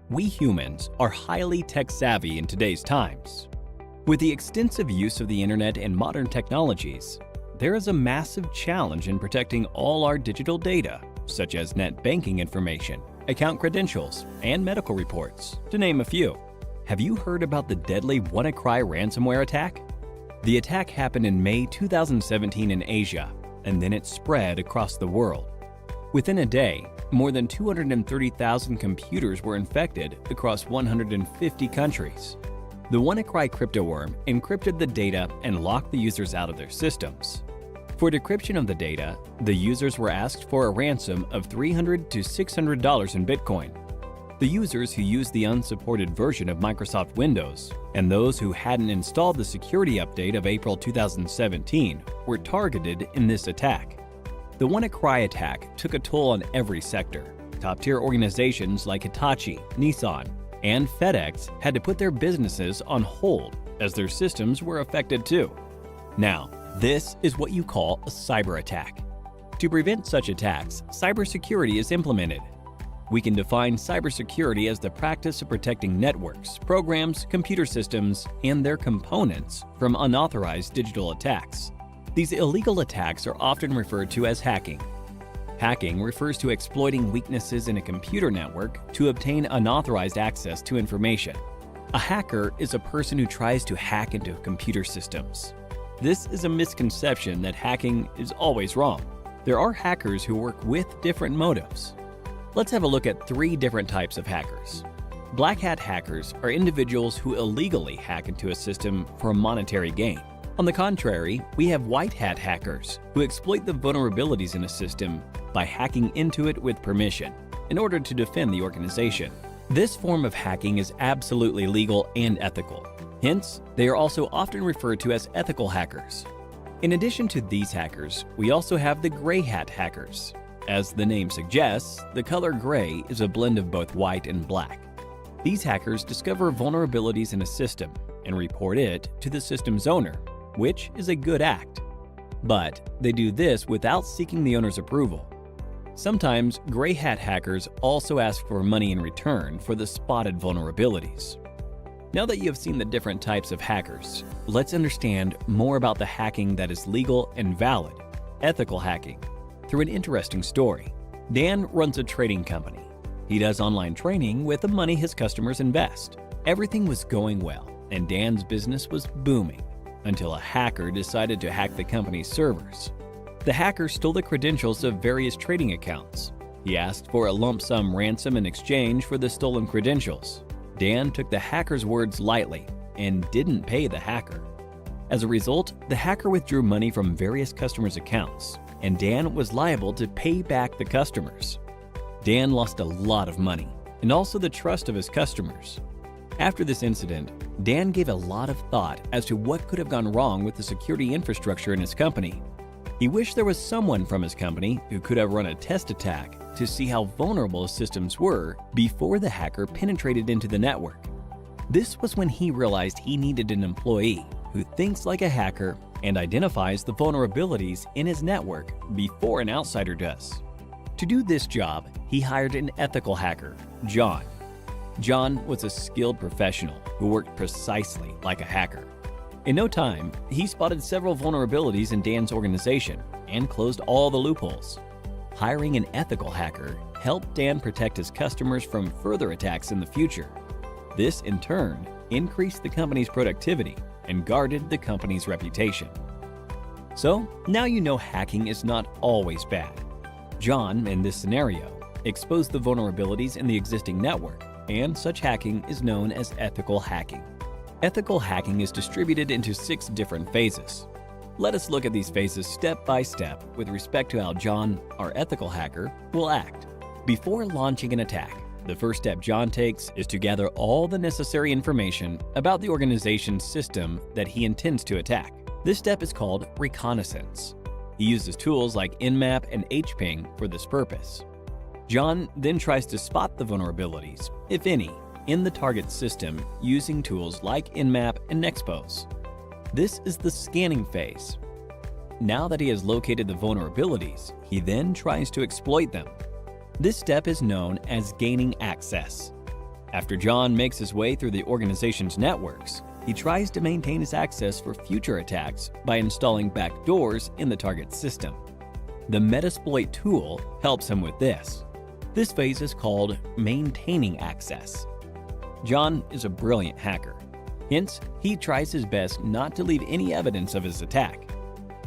We humans are highly tech-savvy in today's times. With the extensive use of the internet and modern technologies, there is a massive challenge in protecting all our digital data, such as net banking information, account credentials, and medical reports, to name a few. Have you heard about the deadly WannaCry ransomware attack? The attack happened in May 2017 in Asia, and then it spread across the world. Within a day, more than 230,000 computers were infected across 150 countries. The WannaCry cryptoworm encrypted the data and locked the users out of their systems. For decryption of the data, the users were asked for a ransom of $300 to $600 in Bitcoin. The users who used the unsupported version of Microsoft Windows and those who hadn't installed the security update of April 2017 were targeted in this attack. The WannaCry attack took a toll on every sector. Top-tier organizations like Hitachi, Nissan, and FedEx had to put their businesses on hold as their systems were affected too. Now, this is what you call a cyber attack. To prevent such attacks, cybersecurity is implemented. We can define cybersecurity as the practice of protecting networks, programs, computer systems, and their components from unauthorized digital attacks. These illegal attacks are often referred to as hacking. Hacking refers to exploiting weaknesses in a computer network to obtain unauthorized access to information. A hacker is a person who tries to hack into computer systems. This is a misconception that hacking is always wrong. There are hackers who work with different motives. Let's have a look at 3 different types of hackers. Black hat hackers are individuals who illegally hack into a system for monetary gain. On the contrary, we have white hat hackers who exploit the vulnerabilities in a system by hacking into it with permission in order to defend the organization. This form of hacking is absolutely legal and ethical. Hence, they are also often referred to as ethical hackers. In addition to these hackers, we also have the gray hat hackers. As the name suggests, the color gray is a blend of both white and black. These hackers discover vulnerabilities in a system and report it to the system's owner, which is a good act. But they do this without seeking the owner's approval. Sometimes gray hat hackers also ask for money in return for the spotted vulnerabilities. Now that you have seen the different types of hackers, let's understand more about the hacking that is legal and valid, ethical hacking, through an interesting story. Dan runs a trading company. He does online training with the money his customers invest. Everything was going well, and Dan's business was booming, until a hacker decided to hack the company's servers. The hacker stole the credentials of various trading accounts. He asked for a lump sum ransom in exchange for the stolen credentials. Dan took the hacker's words lightly and didn't pay the hacker. As a result, the hacker withdrew money from various customers' accounts, and Dan was liable to pay back the customers. Dan lost a lot of money and also the trust of his customers. After this incident, Dan gave a lot of thought as to what could have gone wrong with the security infrastructure in his company. He wished there was someone from his company who could have run a test attack to see how vulnerable his systems were before the hacker penetrated into the network. This was when he realized he needed an employee who thinks like a hacker and identifies the vulnerabilities in his network before an outsider does. To do this job, he hired an ethical hacker, John. John was a skilled professional who worked precisely like a hacker. In no time, he spotted several vulnerabilities in Dan's organization and closed all the loopholes. Hiring an ethical hacker helped Dan protect his customers from further attacks in the future. This, in turn, increased the company's productivity and guarded the company's reputation. So, now you know hacking is not always bad. John, in this scenario, exposed the vulnerabilities in the existing network, and such hacking is known as ethical hacking. Ethical hacking is distributed into 6 different phases. Let us look at these phases step by step with respect to how John, our ethical hacker, will act. Before launching an attack, the first step John takes is to gather all the necessary information about the organization's system that he intends to attack. This step is called reconnaissance. He uses tools like Nmap and Hping for this purpose. John then tries to spot the vulnerabilities, if any, in the target system using tools like Nmap and Nexpose. This is the scanning phase. Now that he has located the vulnerabilities, he then tries to exploit them. This step is known as gaining access. After John makes his way through the organization's networks, he tries to maintain his access for future attacks by installing backdoors in the target system. The Metasploit tool helps him with this. This phase is called maintaining access. John is a brilliant hacker. Hence, he tries his best not to leave any evidence of his attack.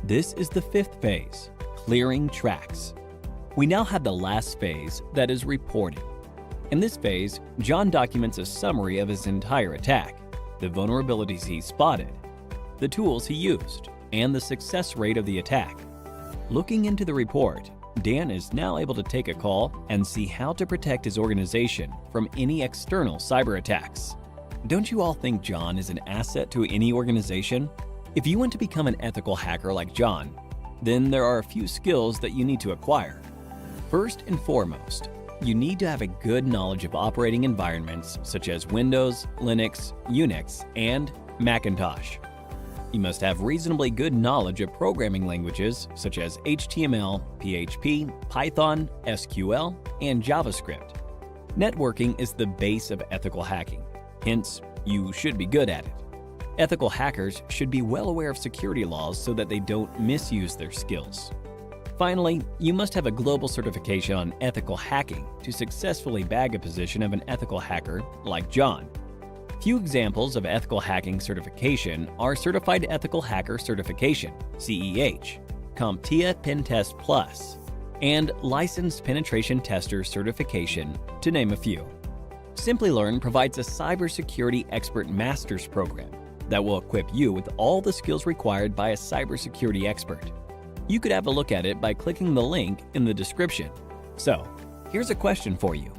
This is the fifth phase, clearing tracks. We now have the last phase, that is reporting. In this phase, John documents a summary of his entire attack, the vulnerabilities he spotted, the tools he used, and the success rate of the attack. Looking into the report, Dan is now able to take a call and see how to protect his organization from any external cyber attacks. Don't you all think John is an asset to any organization? If you want to become an ethical hacker like John, then there are a few skills that you need to acquire. First and foremost, you need to have a good knowledge of operating environments such as Windows, Linux, Unix, and Macintosh. You must have reasonably good knowledge of programming languages such as HTML, PHP, Python, SQL, and JavaScript. Networking is the base of ethical hacking, hence, you should be good at it. Ethical hackers should be well aware of security laws so that they don't misuse their skills. Finally, you must have a global certification on ethical hacking to successfully bag a position of an ethical hacker like John. Few examples of ethical hacking certification are Certified Ethical Hacker Certification, CEH, CompTIA Pentest Plus, and Licensed Penetration Tester Certification, to name a few. Simplilearn provides a cybersecurity expert master's program that will equip you with all the skills required by a cybersecurity expert. You could have a look at it by clicking the link in the description. So, here's a question for you.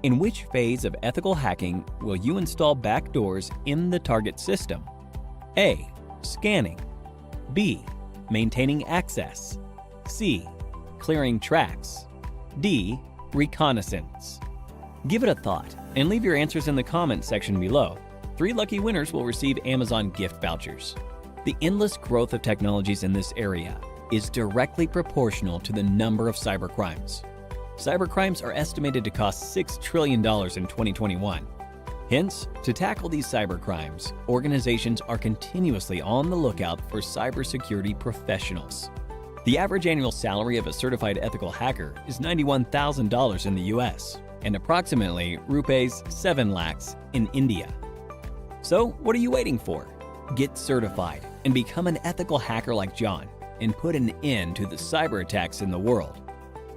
In which phase of ethical hacking will you install backdoors in the target system? A. Scanning. B. Maintaining access. C. Clearing tracks. D. Reconnaissance. Give it a thought and leave your answers in the comments section below. 3 lucky winners will receive Amazon gift vouchers. The endless growth of technologies in this area is directly proportional to the number of cybercrimes. Cybercrimes are estimated to cost $6 trillion in 2021. Hence, to tackle these cybercrimes, organizations are continuously on the lookout for cybersecurity professionals. The average annual salary of a certified ethical hacker is $91,000 in the US and approximately rupees 7 lakhs in India. So, what are you waiting for? Get certified and become an ethical hacker like John and put an end to the cyber attacks in the world.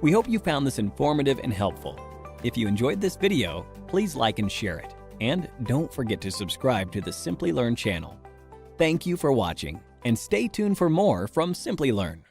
We hope you found this informative and helpful. If you enjoyed this video, please like and share it. And don't forget to subscribe to the Simplilearn channel. Thank you for watching, and stay tuned for more from Simplilearn.